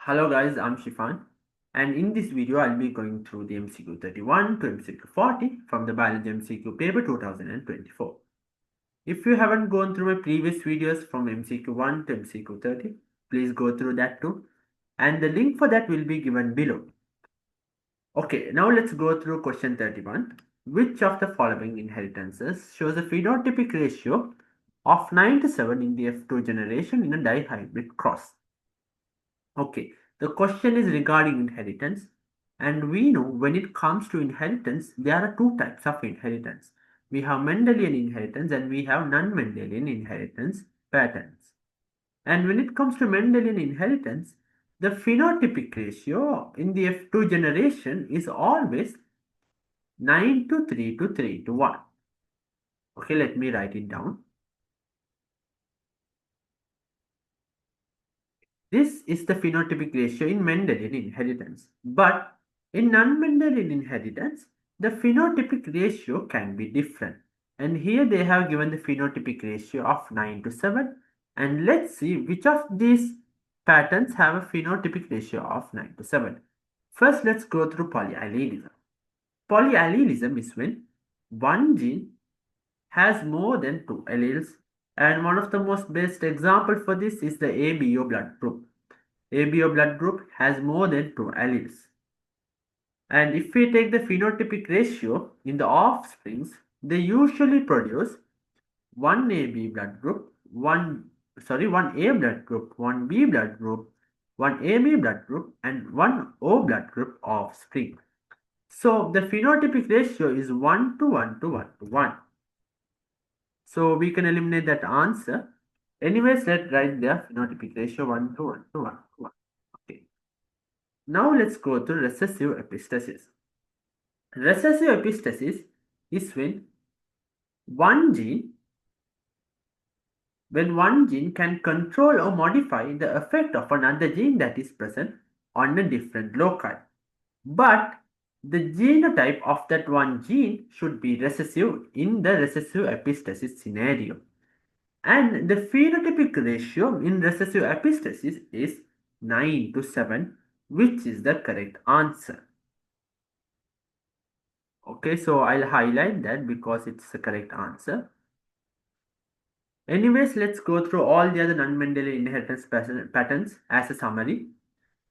Hello guys, I'm Shifan, and in this video I'll be going through the MCQ 31 to MCQ 40 from the Biology MCQ paper 2024. If you haven't gone through my previous videos from MCQ 1 to MCQ 30, please go through that too, and the link for that will be given below. Okay, now let's go through question 31. Which of the following inheritances shows a phenotypic ratio of 9 to 7 in the F2 generation in a dihybrid cross? Okay, the question is regarding inheritance, and we know when it comes to inheritance, there are two types of inheritance. We have Mendelian inheritance and we have non-Mendelian inheritance patterns. And when it comes to Mendelian inheritance, the phenotypic ratio in the F2 generation is always 9 to 3 to 3 to 1. Okay, let me write it down. This is the phenotypic ratio in Mendelian inheritance. But in non-Mendelian inheritance, the phenotypic ratio can be different. And here they have given the phenotypic ratio of 9 to 7. And let's see which of these patterns have a phenotypic ratio of 9 to 7. First, let's go through polyallelism. Polyallelism is when one gene has more than two alleles, and one of the most best example for this is the ABO blood group. ABO blood group has more than two alleles. And if we take the phenotypic ratio in the offsprings, they usually produce one AB blood group, one A blood group, one B blood group, one AB blood group, and one O blood group offspring. So the phenotypic ratio is 1 to 1 to 1 to 1. So we can eliminate that answer. Anyways, let's write the phenotypic ratio 1 to 1 to 1 to 1. Okay. Now let's go to recessive epistasis. Recessive epistasis is one gene can control or modify the effect of another gene that is present on a different loci. But the genotype of that one gene should be recessive in the recessive epistasis scenario. And the phenotypic ratio in recessive epistasis is 9 to 7, which is the correct answer. Okay, so I'll highlight that because it's the correct answer. Anyways, let's go through all the other non-Mendelian inheritance patterns as a summary.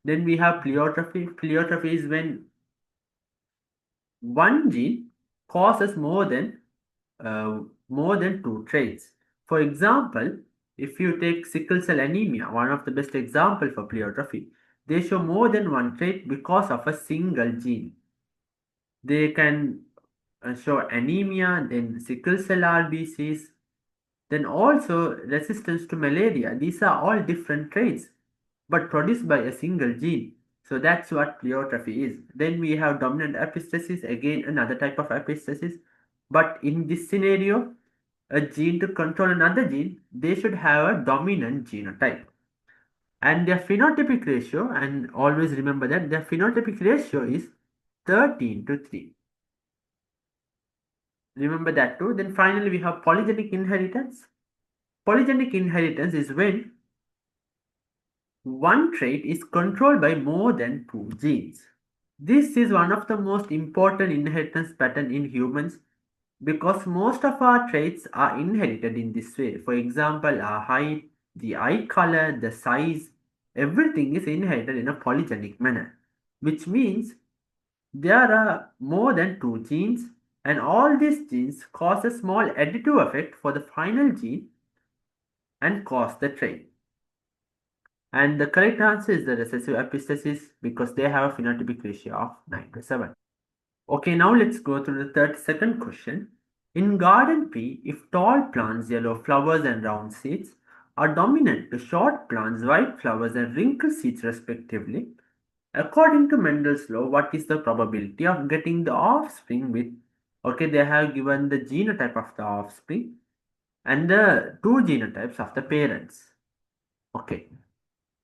Then we have pleiotropy. Pleiotropy is when one gene causes more than two traits. For example, if you take sickle cell anemia, one of the best example for pleiotropy, they show more than one trait because of a single gene. They can show anemia, then sickle cell RBCs, then also resistance to malaria. These are all different traits, but produced by a single gene. So that's what pleiotropy is. Then we have dominant epistasis, again another type of epistasis. But in this scenario, a gene to control another gene, they should have a dominant genotype. And their phenotypic ratio, and always remember that their phenotypic ratio is 13 to 3. Remember that too. Then finally we have polygenic inheritance. Polygenic inheritance is when one trait is controlled by more than two genes. This is one of the most important inheritance pattern in humans because most of our traits are inherited in this way. For example, our height, the eye color, the size, everything is inherited in a polygenic manner, which means there are more than two genes, and all these genes cause a small additive effect for the final gene and cause the trait. And the correct answer is the recessive epistasis because they have a phenotypic ratio of 9 to 7. Okay, now let's go to the 32nd question. In garden P, if tall plants, yellow flowers and round seeds are dominant to short plants, white flowers and wrinkled seeds respectively, according to Mendel's law, what is the probability of getting the offspring with, okay, they have given the genotype of the offspring and the two genotypes of the parents. Okay,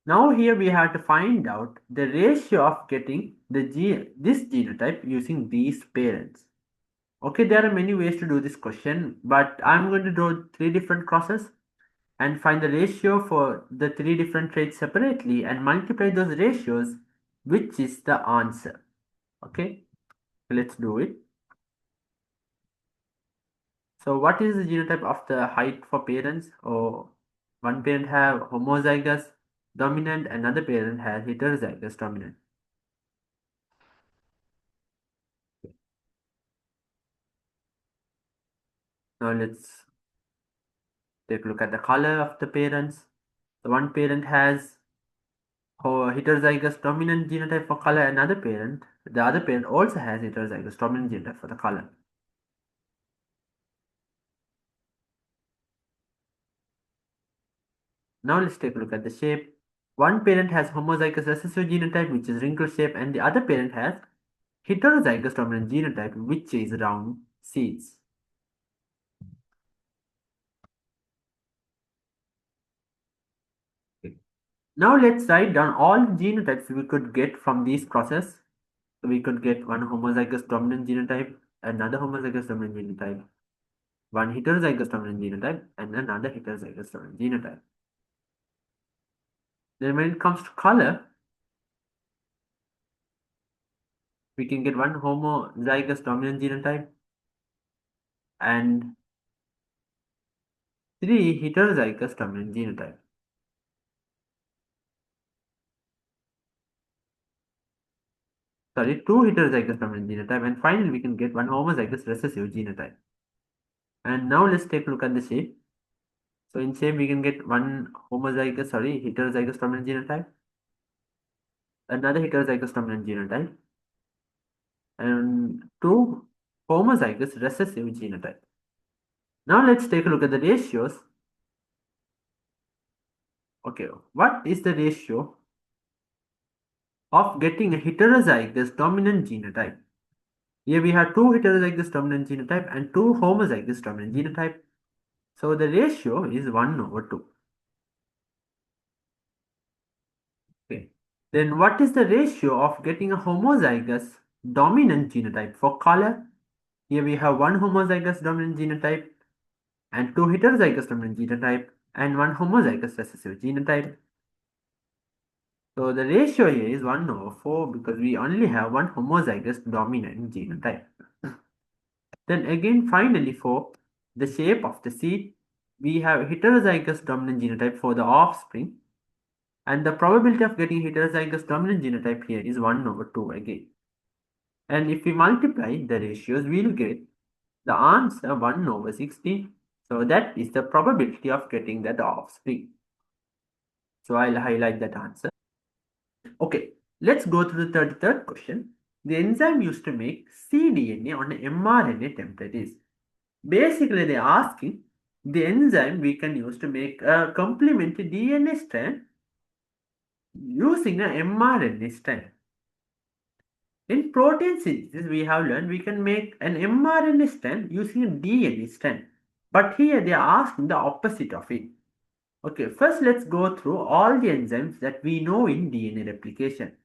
now here we have to find out the ratio of getting this genotype using these parents. Okay, there are many ways to do this question, but I'm going to draw three different crosses. and find the ratio for the three different traits separately and multiply those ratios, which is the answer. Okay, let's do it. So what is the genotype of the height for parents? Or one parent have homozygous dominant, another parent has heterozygous dominant. Now let's take a look at the color of the parents. The one parent has heterozygous dominant genotype for color, the other parent also has heterozygous dominant genotype for the color. Now let's take a look at the shape. One parent has homozygous recessive genotype, which is wrinkle shape, and the other parent has heterozygous dominant genotype, which is round seeds. Okay. Now let's write down all genotypes we could get from this process. So we could get one homozygous dominant genotype, another homozygous dominant genotype, one heterozygous dominant genotype, and another heterozygous dominant genotype. Then when it comes to color, we can get one homozygous dominant genotype and three heterozygous dominant genotype. Sorry, two heterozygous dominant genotype, and finally we can get one homozygous recessive genotype. And now let's take a look at the shape. So in shape we can get one heterozygous dominant genotype, another heterozygous dominant genotype, and two homozygous recessive genotype. Now let's take a look at the ratios. Okay, what is the ratio of getting a heterozygous dominant genotype? Here we have two heterozygous dominant genotype and two homozygous dominant genotype. So the ratio is 1/2. Okay. Then what is the ratio of getting a homozygous dominant genotype for color? Here we have one homozygous dominant genotype and two heterozygous dominant genotype and one homozygous recessive genotype. So the ratio here is 1/4 because we only have one homozygous dominant genotype. Then again, finally, for the shape of the seed, we have heterozygous dominant genotype for the offspring, and the probability of getting heterozygous dominant genotype here is 1/2 again. And if we multiply the ratios, we'll get the answer 1/16. So that is the probability of getting that offspring. So I'll highlight that answer. Okay, let's go to the 33rd question. The enzyme used to make cDNA on an mRNA template is. Basically, they're asking the enzyme we can use to make a complementary DNA strand using an mRNA strand. In protein synthesis, we have learned we can make an mRNA strand using a DNA strand. But here they are asking the opposite of it. Okay, first let's go through all the enzymes that we know in DNA replication.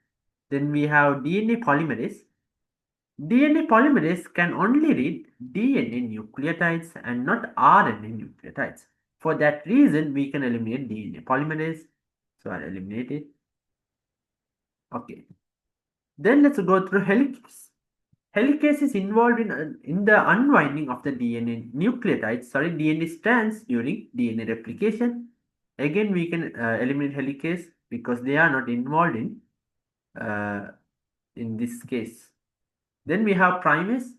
Then we have DNA polymerase. DNA polymerase can only read DNA nucleotides and not RNA nucleotides. For that reason, we can eliminate DNA polymerase. So I'll eliminate it. Okay. Then let's go through helicase. Helicase is involved in the unwinding of the DNA DNA strands during DNA replication. Again, we can eliminate helicase because they are not involved in this case. Then we have primase.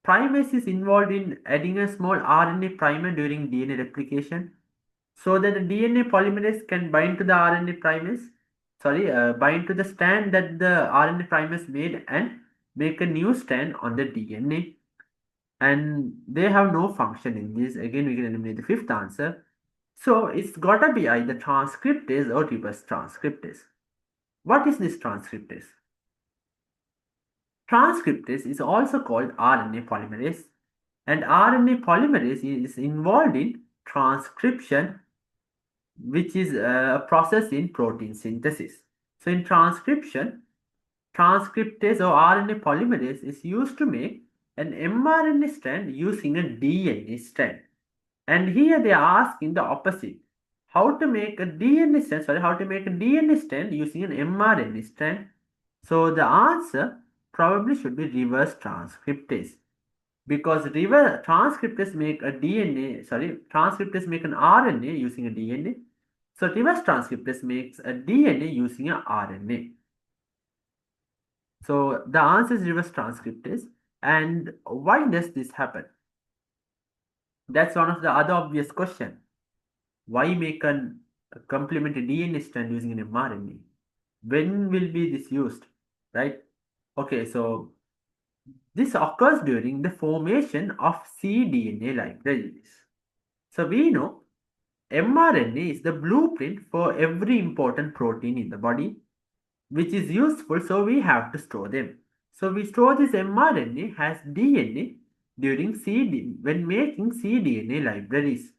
Primase is involved in adding a small RNA primer during DNA replication so that the DNA polymerase can bind to the bind to the strand that the RNA primase made and make a new strand on the DNA. And they have no function in this. Again, we can eliminate the fifth answer. So it's gotta be either transcriptase or reverse transcriptase. What is this transcriptase? Transcriptase is also called RNA polymerase, and RNA polymerase is involved in transcription, which is a process in protein synthesis. So in transcription, transcriptase or RNA polymerase is used to make an mRNA strand using a DNA strand. And here they are asking the opposite. how to make a DNA strand, how to make a DNA strand using an mRNA strand. So the answer probably should be reverse transcriptase, because reverse transcriptase make a DNA, transcriptase make an RNA using a DNA. So reverse transcriptase makes a DNA using a RNA. So the answer is reverse transcriptase. And why does this happen? That's one of the other obvious question. Why make a complementary DNA strand using an mRNA? When will be this used, right? Okay, so this occurs during the formation of cDNA libraries. So we know mRNA is the blueprint for every important protein in the body, which is useful, so we have to store them. So we store this mRNA as DNA during when making cDNA libraries.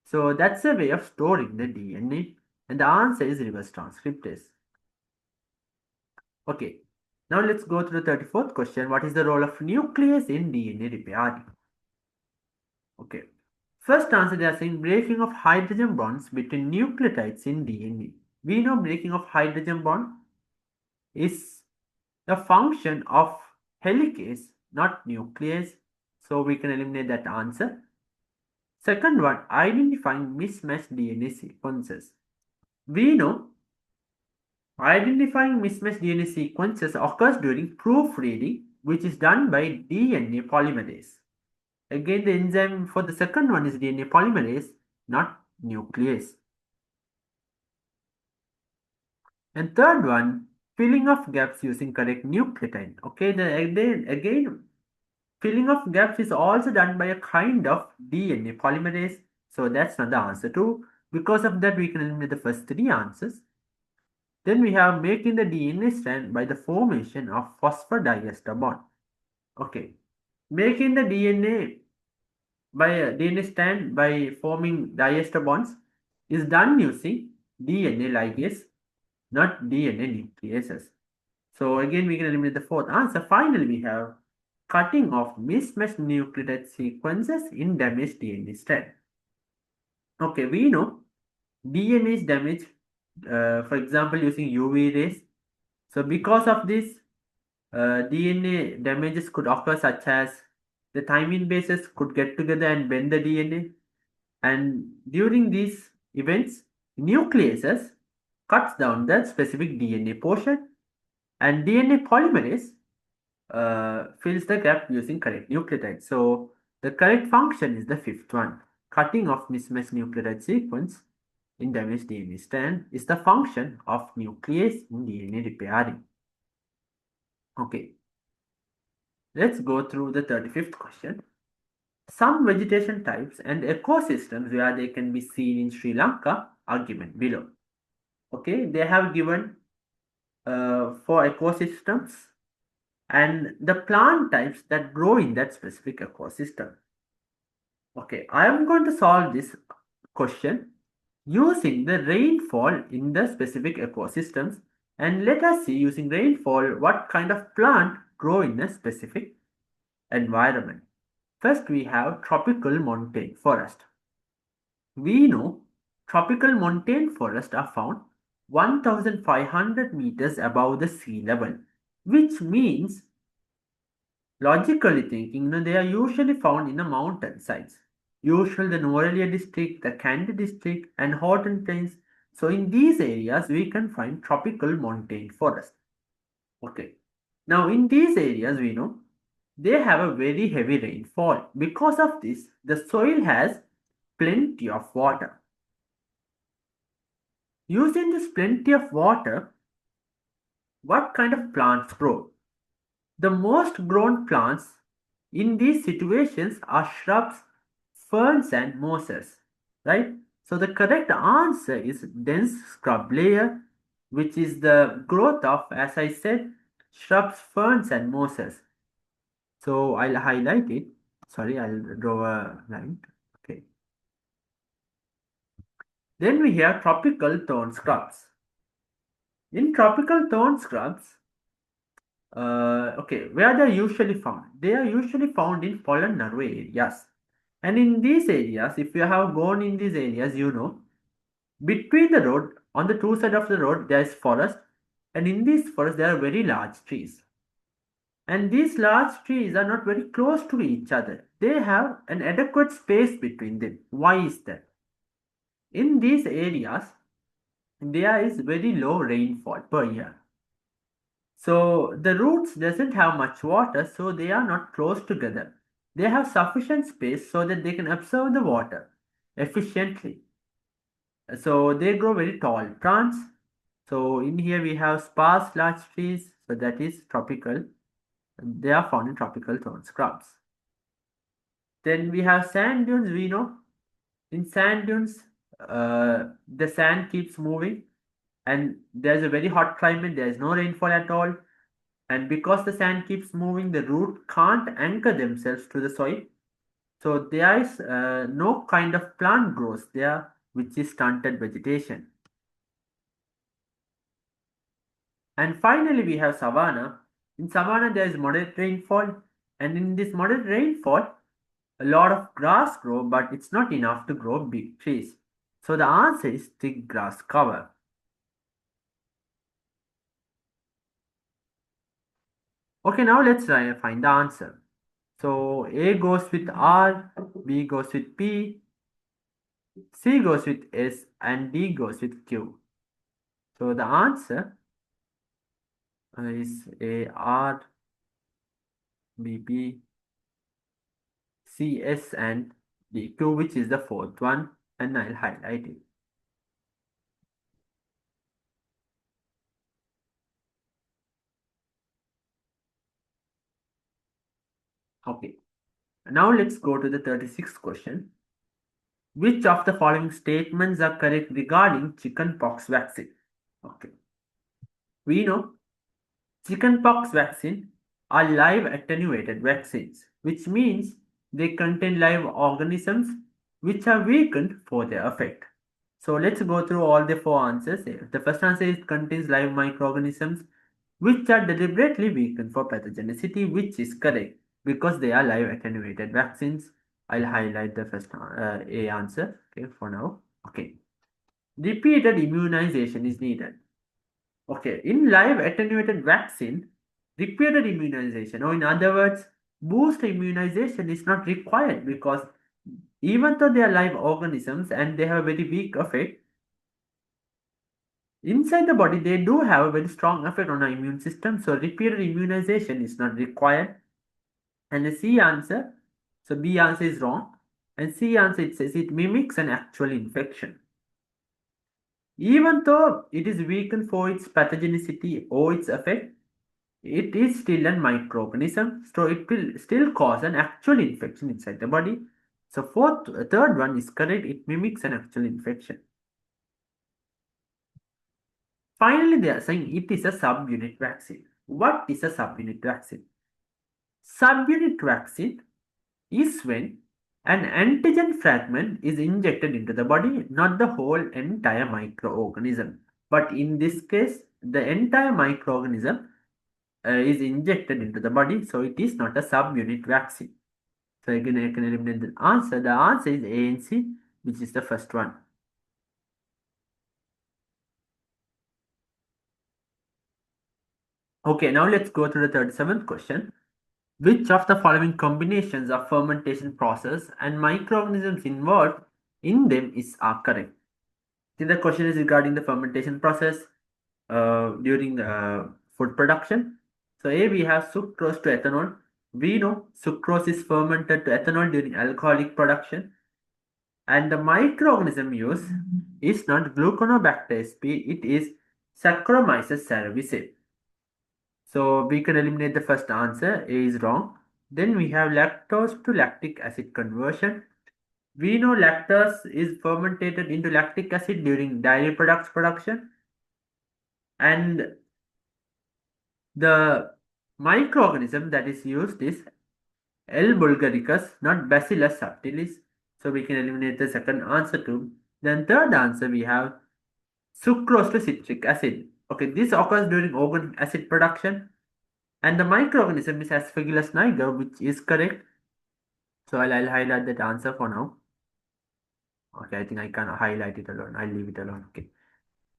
So that's a way of storing the DNA, and the answer is reverse transcriptase. Okay, now let's go to the 34th question. What is the role of nuclease in DNA repairing? Okay, first answer, they are saying breaking of hydrogen bonds between nucleotides in DNA. We know breaking of hydrogen bond is a function of helicase, not nuclease. So we can eliminate that answer. Second one, identifying mismatched DNA sequences. We know identifying mismatched DNA sequences occurs during proofreading, which is done by DNA polymerase. Again, the enzyme for the second one is DNA polymerase, not nuclease. And third one, filling of gaps using correct nucleotide. Okay, again, filling of gaps is also done by a kind of DNA polymerase. So that's not the answer too. Because of that, we can eliminate the first three answers. Then we have making the DNA strand by the formation of phosphodiester bond. Okay, making the DNA strand by forming diester bonds is done using DNA ligase, not DNA nucleases. So again, we can eliminate the fourth answer. Finally, we have cutting of mismatched nucleotide sequences in damaged DNA strand. Okay, we know DNA is damaged, for example, using UV rays. So because of this, DNA damages could occur, such as the thymine bases could get together and bend the DNA. And during these events, nucleases cuts down the specific DNA portion, and DNA polymerase fills the gap using correct nucleotide. So the correct function is the fifth one. Cutting of mismatched nucleotide sequence in damaged DNA strand is the function of nuclease in DNA repairing. Okay, let's go through the 35th question. Some vegetation types and ecosystems where they can be seen in Sri Lanka are given below. Okay, they have given for ecosystems and the plant types that grow in that specific ecosystem. Okay, I am going to solve this question using the rainfall in the specific ecosystems, and let us see using rainfall what kind of plant grow in a specific environment. First, we have tropical montane forest. We know tropical montane forests are found 1500 meters above the sea level, which means, logically thinking, they are usually found in the mountain sides. Usually the Norelia district, the Kandy district, and Horton plains. So in these areas, we can find tropical montane forest. Okay. Now in these areas, we know they have a very heavy rainfall. Because of this, the soil has plenty of water. Using this plenty of water, what kind of plants grow? The most grown plants in these situations are shrubs, ferns, and mosses, right? So the correct answer is dense scrub layer, which is the growth of, as I said, shrubs, ferns, and mosses. So I'll highlight it. Sorry, I'll draw a line. Okay. Then we have tropical thorn scrubs. In tropical thorn scrubs, okay, where they are usually found? They are usually found in pollen narrow areas. And in these areas, if you have gone in these areas, you know Between the road, on the two sides of the road, there is forest, and in this forest there are very large trees. And these large trees are not very close to each other. They have an adequate space between them. Why is that? In these areas, there is very low rainfall per year. So the roots doesn't have much water, so they are not close together. They have sufficient space so that they can absorb the water efficiently. So they grow very tall plants. So in here we have sparse large trees, so that is tropical. They are found in tropical zone scrubs. Then we have sand dunes. We know in sand dunes, the sand keeps moving, and there's a very hot climate. There is no rainfall at all, and because the sand keeps moving, the root can't anchor themselves to the soil. So there is no kind of plant grows there, which is stunted vegetation. And finally, we have savanna. In savanna, there is moderate rainfall, and in this moderate rainfall, a lot of grass grow, but it's not enough to grow big trees. So the answer is thick grass cover. Okay, now let's try and find the answer. So A goes with R, B goes with P, C goes with S, and D goes with Q. So the answer is A, R, B, P, C, S, and D, Q, which is the fourth one, and I'll highlight it. Okay, now let's go to the 36th question. Which of the following statements are correct regarding chickenpox vaccine? Okay, we know chickenpox vaccine are live attenuated vaccines, which means they contain live organisms which are weakened for their effect. So let's go through all the four answers. The first answer is contains live microorganisms which are deliberately weakened for pathogenicity, which is correct because they are live attenuated vaccines. I'll highlight the first A answer, okay, for now. Okay. Repeated immunization is needed. Okay, in live attenuated vaccine, repeated immunization, or in other words, boost immunization is not required because even though they are live organisms and they have a very weak effect, inside the body they do have a very strong effect on our immune system. So repeated immunization is not required. And the C answer, so B answer is wrong. And C answer, it says it mimics an actual infection. Even though it is weakened for its pathogenicity or its effect, it is still a microorganism, so it will still cause an actual infection inside the body. So third one is correct, it mimics an actual infection. Finally, they are saying it is a subunit vaccine. What is a subunit vaccine? Subunit vaccine is when an antigen fragment is injected into the body, not the whole entire microorganism. But in this case, the entire microorganism is injected into the body, so it is not a subunit vaccine. So again, I can eliminate the answer. The answer is A and C, which is the first one. Okay, now let's go to the 37th question. Which of the following combinations of fermentation process and microorganisms involved in them are correct? See, the question is regarding the fermentation process during the food production. So A, we have sucrose to ethanol. We know sucrose is fermented to ethanol during alcoholic production. And the microorganism used is not Gluconobacter sp, it is Saccharomyces cerevisiae. So we can eliminate the first answer, A is wrong. Then we have lactose to lactic acid conversion. We know lactose is fermented into lactic acid during dairy products production. And the microorganism that is used is L. bulgaricus, not Bacillus subtilis. So we can eliminate the second answer too. Then third answer we have sucrose to citric acid. Okay, this occurs during organic acid production, and the microorganism is Aspergillus niger, which is correct. So I'll highlight that answer for now. Okay, I think I can highlight it alone. I'll leave it alone. Okay.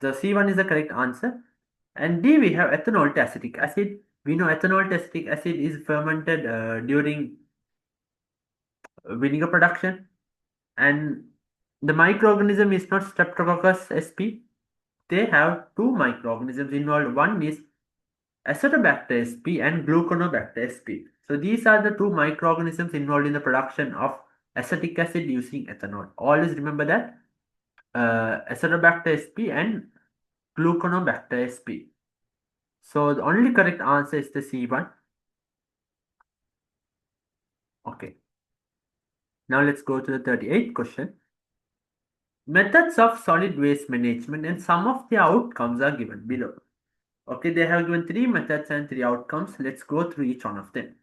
So C1 is the correct answer. And D, we have ethanol to acetic acid. We know ethanol to acetic acid is fermented during vinegar production. And the microorganism is not Streptococcus sp. They have two microorganisms involved. One is Acetobacter sp and Gluconobacter sp. So these are the two microorganisms involved in the production of acetic acid using ethanol. Always remember that Acetobacter sp and Gluconobacter sp. So the only correct answer is the C1. Okay. Now let's go to the 38th question. Methods of solid waste management and some of the outcomes are given below. Okay, they have given three methods and three outcomes. Let's go through each one of them.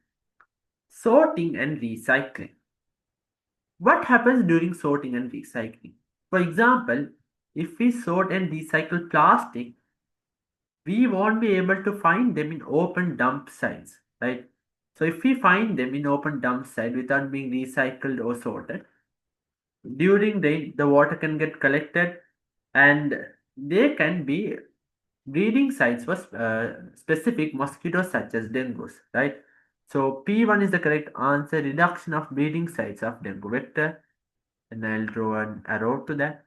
Sorting and recycling. What happens during sorting and recycling? For example, if we sort and recycle plastic, we won't be able to find them in open dump sites, right? So if we find them in open dump site without being recycled or sorted, during rain, the water can get collected and they can be breeding sites for specific mosquitoes such as dengue, right? So P1 is the correct answer, reduction of breeding sites of dengue vector. And I'll draw an arrow to that.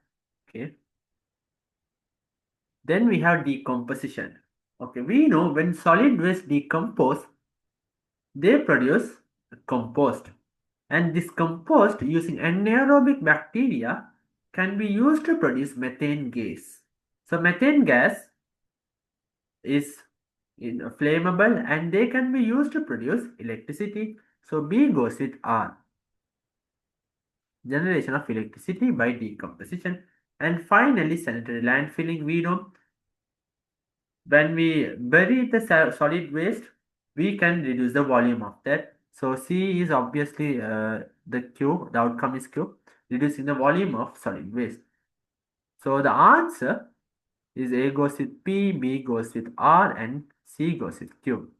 Okay. Then we have decomposition. Okay, we know when solid waste decompose, they produce compost. And this compost using anaerobic bacteria can be used to produce methane gas. So methane gas is flammable and they can be used to produce electricity. So B goes with R. Generation of electricity by decomposition. And finally, sanitary landfilling. We know when we bury the solid waste, we can reduce the volume of that. So C is obviously the Q, the outcome is Q, reducing the volume of solid waste. So the answer is A goes with P, B goes with R, and C goes with Q.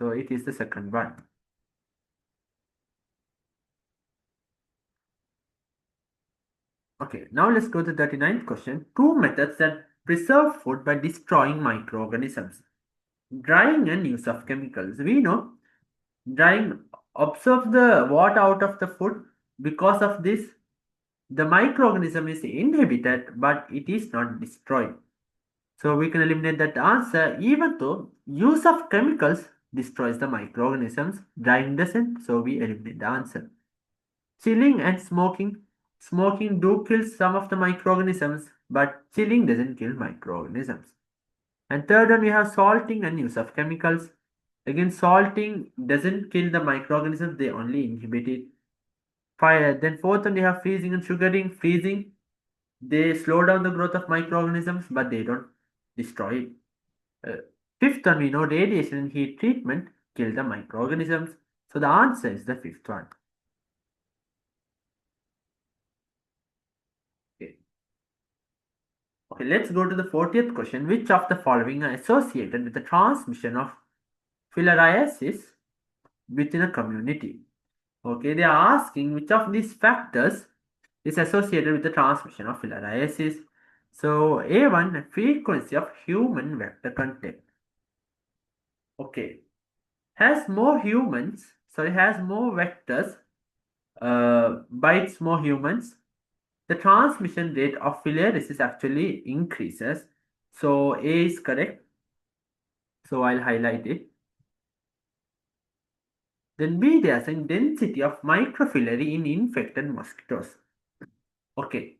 So it is the second one. Okay, now let's go to the 39th question. Two methods that preserve food by destroying microorganisms. Drying and use of chemicals. We know drying absorbs the water out of the food. Because of this, the microorganism is inhibited, but it is not destroyed. So we can eliminate that answer even though use of chemicals destroys the microorganisms. Drying doesn't, so we eliminate the answer. Chilling and smoking. Smoking do kill some of the microorganisms, but chilling doesn't kill microorganisms. And third one, we have salting and use of chemicals. Again, salting doesn't kill the microorganisms, they only inhibit it. Fire. Then fourth one, we have freezing and sugaring. Freezing, they slow down the growth of microorganisms, but they don't destroy it. Uh, Fifth one, we know radiation and heat treatment kill the microorganisms. So the answer is the fifth one. Okay. Okay, let's go to the 40th question. Which of the following are associated with the transmission of filariasis within a community? Okay, they are asking which of these factors is associated with the transmission of filariasis. So A1, frequency of human vector contact. Okay, has more vectors, bites more humans, the transmission rate of filariasis actually increases. So A is correct. So I'll highlight it. Then B, there's a density of microfilary in infected mosquitoes. Okay.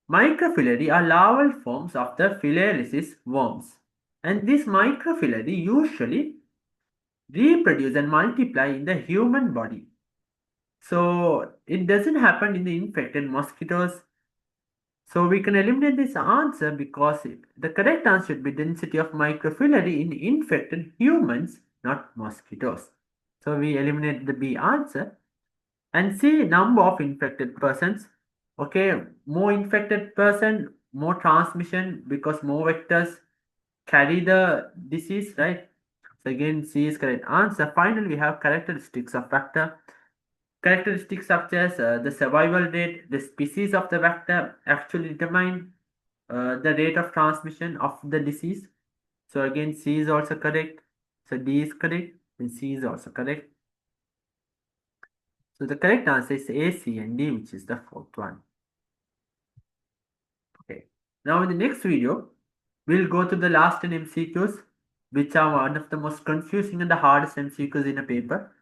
Microfilary are larval forms of the filariasis worms. And this microfilary usually reproduce and multiply in the human body. So it doesn't happen in the infected mosquitoes. So we can eliminate this answer because the correct answer should be density of microfilary in infected humans, not mosquitoes. So we eliminate the B answer and C, number of infected persons. Okay, more infected person, more transmission because more vectors carry the disease, right? So again, C is correct answer. Finally, we have characteristics of vector. Characteristics such as the survival rate, the species of the vector actually determine the rate of transmission of the disease. So again, C is also correct. So D is correct and C is also correct. So the correct answer is A, C and D, which is the fourth one. Okay. Now in the next video, we'll go to the last 10 MCQs, which are one of the most confusing and the hardest MCQs in a paper.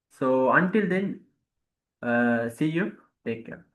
So until then, see you. Take care.